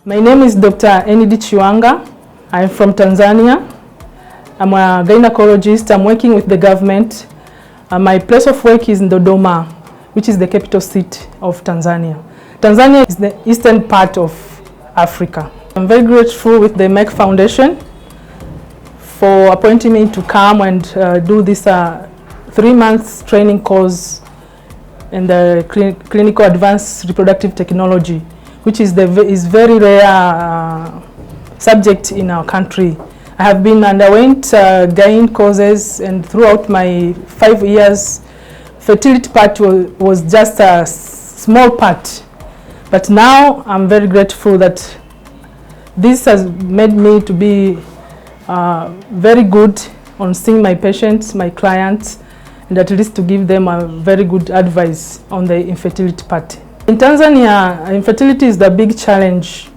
My name is Dr. ENID Chiwanga. I'm from Tanzania. I'm a gynecologist. I'm working with the government. My place of work is in Dodoma, which is the capital city of Tanzania. Tanzania is the eastern part of Africa. I'm very grateful with the Merck Foundation for appointing me to come and do this 3-month training course in the clinical advanced reproductive technology, which is very rare subject in our country. I have been underwent gyne courses, and throughout my 5 years, fertility part was just a small part. But now I'm very grateful that this has made me to be very good on seeing my patients, my clients, and at least to give them a very good advice on the infertility part. In Tanzania, infertility is the big challenge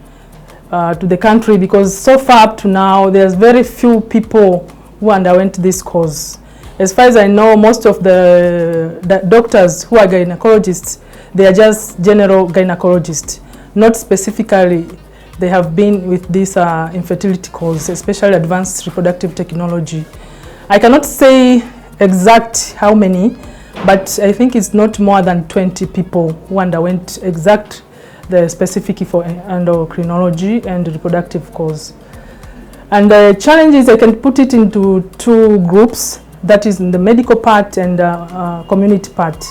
to the country, because so far up to now, there's very few people who underwent this course. As far as I know, most of the doctors who are gynecologists, they are just general gynecologists, not specifically they have been with this infertility course, especially advanced reproductive technology. I cannot say exact how many, but I think it's not more than 20 people who underwent the specific for endocrinology and reproductive course. And the challenges, I can put it into 2 groups, that is in the medical part and community part.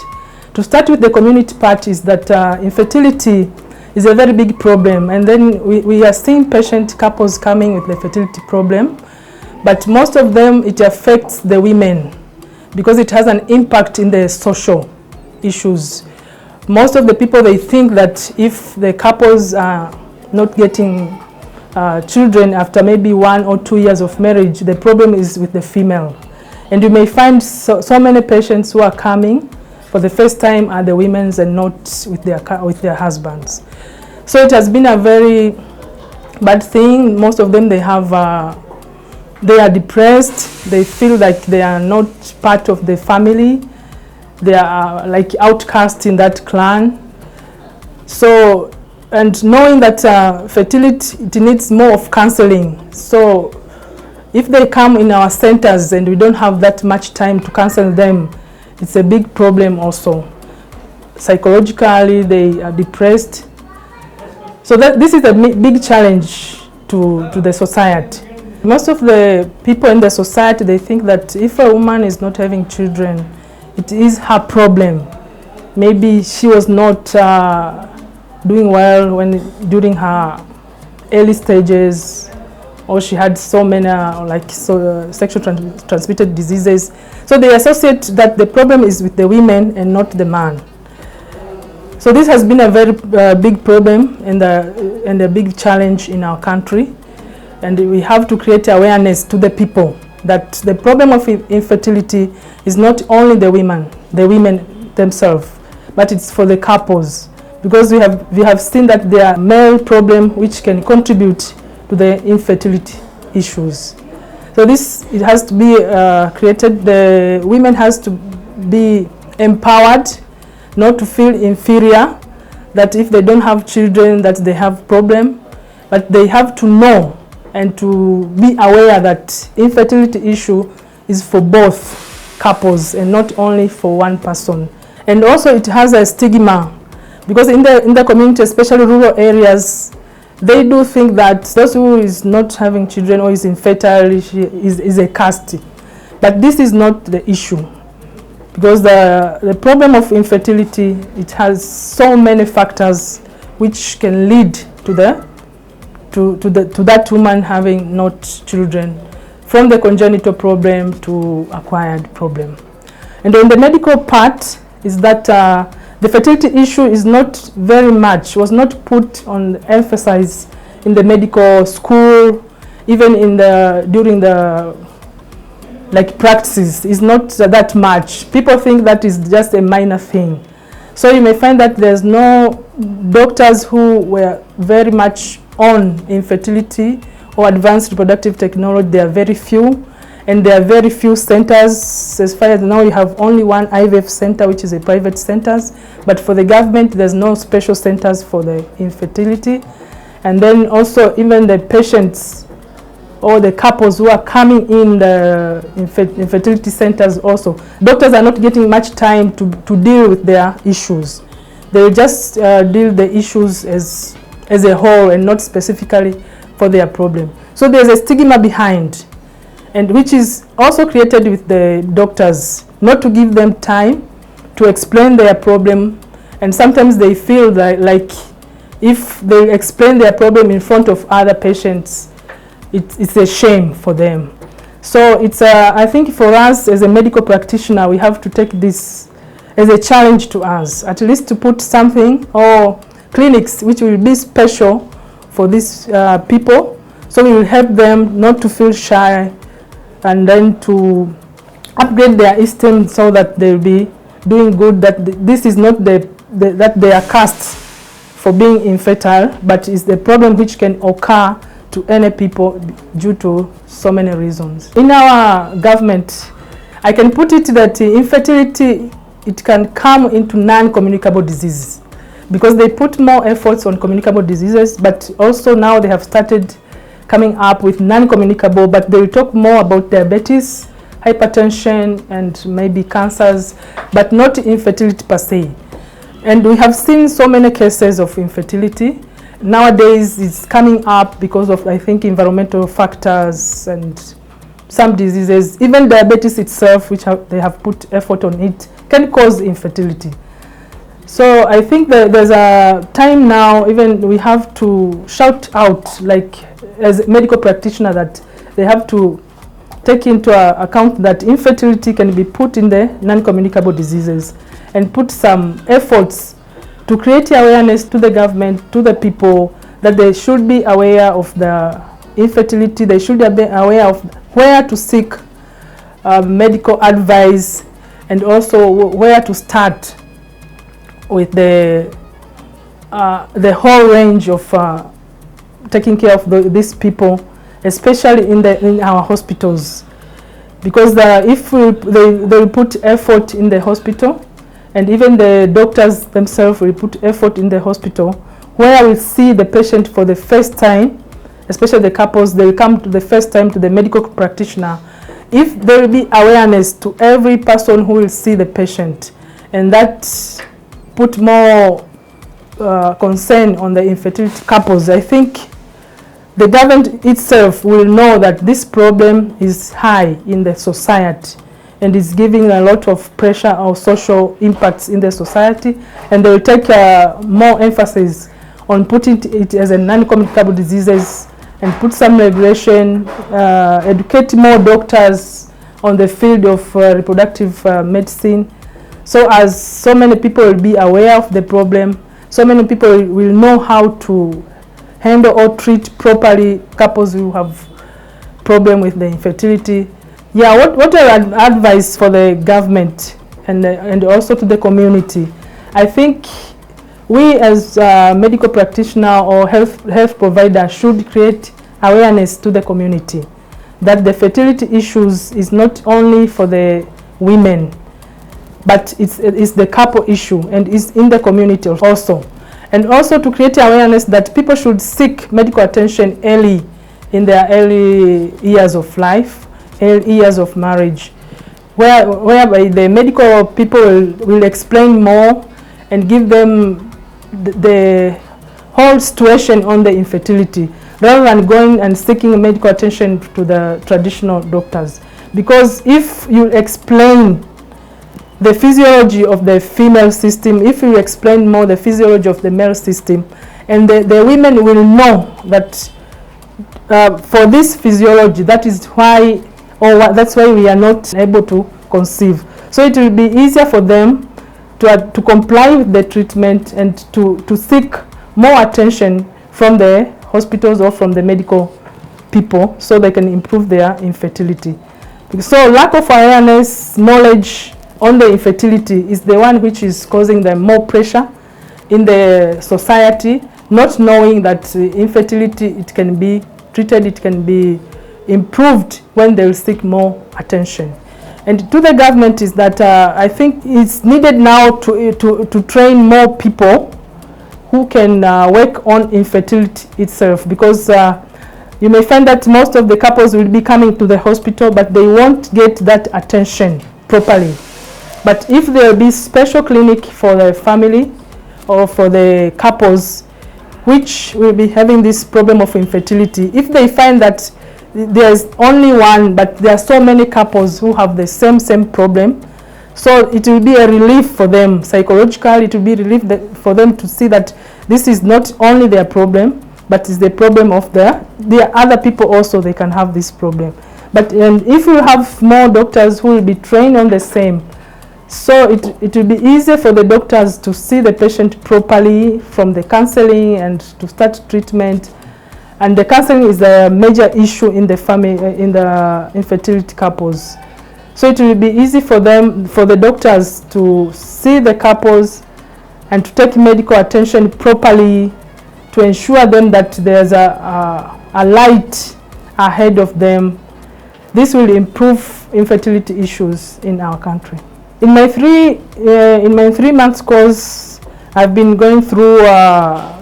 To start with, the community part is that infertility is a very big problem, and then we are seeing patient couples coming with the fertility problem, but most of them, it affects the women because it has an impact in the social issues. Most of the people, they think that if the couples are not getting children after maybe 1 or 2 years of marriage, the problem is with the female. And you may find so many patients who are coming for the first time are the women and not with their husbands. So it has been a very bad thing. Most of them, they are depressed. They feel like they are not part of the family. They are like outcast in that clan. So, and knowing that fertility, it needs more of counseling. So if they come in our centers and we don't have that much time to counsel them, it's a big problem also. Psychologically, they are depressed. So this is a big challenge to the society. Most of the people in the society, they think that if a woman is not having children, it is her problem. Maybe she was not doing well during her early stages, or she had so many sexually transmitted diseases. So they associate that the problem is with the women and not the man. So this has been a very big problem and a big challenge in our country. And we have to create awareness to the people that the problem of infertility is not only the women themselves, but it's for the couples. Because we have seen that there are male problems which can contribute to the infertility issues. So it has to be created. The women has to be empowered, not to feel inferior, that if they don't have children that they have problem, but they have to know and to be aware that infertility issue is for both couples and not only for one person. And also it has a stigma, because in the community, especially rural areas, they do think that those who is not having children or is infertile is a caste. But this is not the issue, because the problem of infertility, it has so many factors which can lead to that woman having not children, from the congenital problem to acquired problem. And then the medical part is that the fertility issue is not very much, was not put on emphasis in the medical school, even during the practices, is not that much. People think that is just a minor thing. So you may find that there's no doctors who were very much on infertility or advanced reproductive technology. There are very few, and there are very few centers. As far as now, you have only one IVF center, which is a private center. But for the government, there's no special centers for the infertility. And then also even the patients or the couples who are coming in the infertility centers also. Doctors are not getting much time to deal with their issues. They just deal the issues as a whole and not specifically for their problem. So there's a stigma behind, and which is also created with the doctors, not to give them time to explain their problem. And sometimes they feel like if they explain their problem in front of other patients, it's a shame for them. So it's I think for us as a medical practitioner, we have to take this as a challenge to us, at least to put something or clinics which will be special for these people. So we will help them not to feel shy, and then to upgrade their esteem so that they'll be doing good, that this is not that they are cast for being infertile, but is the problem which can occur to any people due to so many reasons. In our government, I can put it that infertility, it can come into non-communicable diseases, because they put more efforts on communicable diseases, but also now they have started coming up with non-communicable, but they will talk more about diabetes, hypertension, and maybe cancers, but not infertility per se. And we have seen so many cases of infertility. Nowadays it's coming up because of, I think, environmental factors and some diseases. Even diabetes itself, which they have put effort on it, can cause infertility. So I think that there's a time now, even we have to shout out, like as a medical practitioner, that they have to take into account that infertility can be put in the non-communicable diseases, and put some efforts to create awareness to the government, to the people, that they should be aware of the infertility. They should be aware of where to seek medical advice, and also where to start with the whole range of taking care of these people, especially in our hospitals. Because if they will put effort in the hospital, and even the doctors themselves will put effort in the hospital, where we see the patient for the first time, especially the couples, they will come to the first time to the medical practitioner. If there will be awareness to every person who will see the patient, and that put more concern on the infertility couples, I think the government itself will know that this problem is high in the society, and is giving a lot of pressure or social impacts in the society, and they will take more emphasis on putting it as a non-communicable diseases, and put some regulation, educate more doctors on the field of reproductive medicine, so as so many people will be aware of the problem, so many people will know how to handle or treat properly couples who have problem with the infertility. Yeah, what are advice for the government and also to the community? I think we as medical practitioner or health provider should create awareness to the community that the fertility issues is not only for the women, but it's the couple issue, and is in the community also. And also to create awareness that people should seek medical attention early in their early years of life, early years of marriage, whereby the medical people will explain more and give them the whole situation on the infertility, rather than going and seeking medical attention to the traditional doctors. Because if you explain the physiology of the female system, if you explain more the physiology of the male system, and the women will know that for this physiology, that is why, that's why we are not able to conceive. So it will be easier for them to comply with the treatment, and to seek more attention from the hospitals or from the medical people, so they can improve their infertility. So lack of awareness, knowledge on the infertility is the one which is causing them more pressure in the society, not knowing that infertility, it can be treated, it can be improved when they will seek more attention. And to the government is that I think it's needed now to train more people who can work on infertility itself, because you may find that most of the couples will be coming to the hospital, but they won't get that attention properly. But if there will be special clinic for the family or for the couples which will be having this problem of infertility, if they find that there's only one, but there are so many couples who have the same problem, so it will be a relief for them psychologically. It will be a relief for them to see that this is not only their problem, but it's the problem of their other people also. They can have this problem. But if you have more doctors who will be trained on the same, so it will be easier for the doctors to see the patient properly from the counseling and to start treatment. And the counseling is a major issue in the family, in the infertility couples. So it will be easy for them, for the doctors, to see the couples and to take medical attention properly, to ensure them that there's a light ahead of them. This will improve infertility issues in our country. In my 3 months course, I've been going through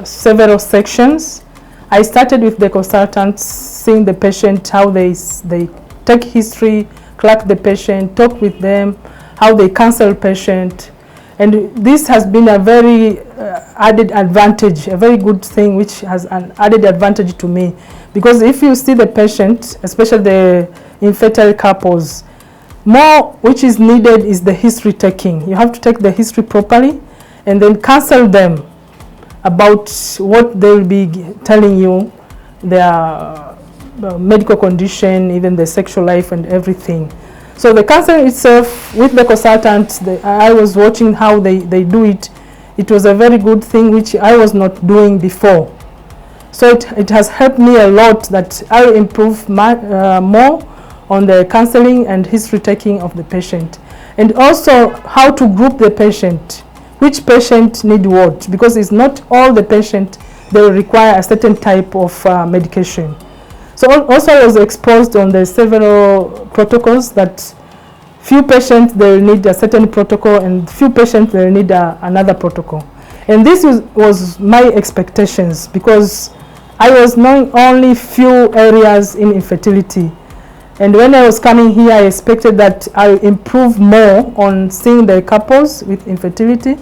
several sections. I started with the consultants, seeing the patient, how they take history, clerk the patient, talk with them, how they counsel patient. And this has been a very added advantage, a very good thing, which has an added advantage to me. Because if you see the patient, especially the infertile couples, more which is needed is the history taking. You have to take the history properly and then counsel them about what they will be telling you, their medical condition, even the sexual life and everything. So the counseling itself with the consultant, I was watching how they do it. It was a very good thing which I was not doing before. So it has helped me a lot, that I will improve more on the counseling and history taking of the patient. And also how to group the patient. Which patient need what, because it's not all the patient they will require a certain type of medication. So also I was exposed on the several protocols, that few patients they will need a certain protocol and few patients they will need another protocol. And this was my expectations, because I was knowing only few areas in infertility. And when I was coming here, I expected that I will improve more on seeing the couples with infertility,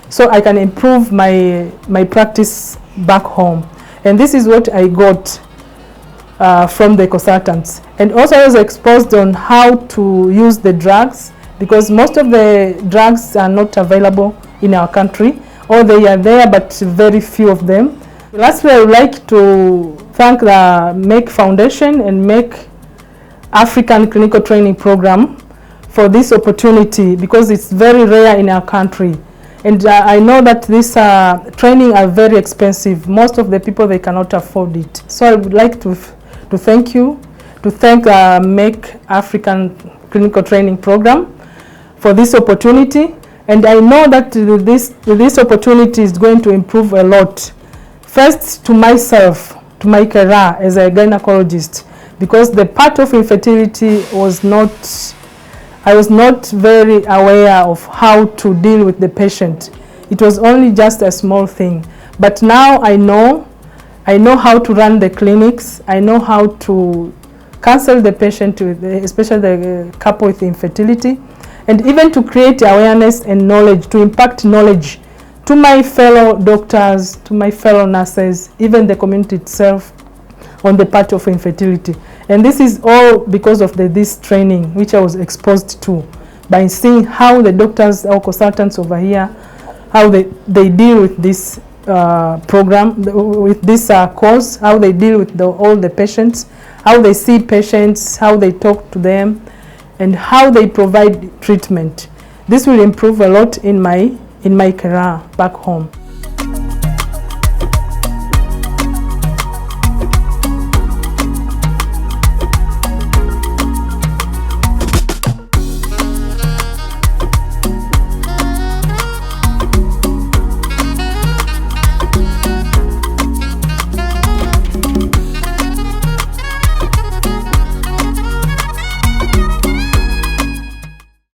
so I can improve my practice back home. And this is what I got from the consultants. And also I was exposed on how to use the drugs, because most of the drugs are not available in our country, or they are there but very few of them. Lastly, I would like to thank the Merck Foundation and Merck African Clinical Training Program for this opportunity, because it's very rare in our country. And I know that this training are very expensive. Most of the people, they cannot afford it. So I would like to thank you, to thank Merck African Clinical Training Program for this opportunity. And I know that this opportunity is going to improve a lot. First, to myself, to my career as a gynecologist, because the part of infertility I was not very aware of how to deal with the patient. It was only just a small thing. But now I know how to run the clinics. I know how to counsel the patient, especially the couple with infertility, and even to create awareness and knowledge, to impact knowledge to my fellow doctors, to my fellow nurses, even the community itself, on the part of infertility. And this is all because of this training which I was exposed to, by seeing how the doctors or consultants over here, how they deal with this program, with this course, how they deal with all the patients, how they see patients, how they talk to them, and how they provide treatment. This will improve a lot in my career back home.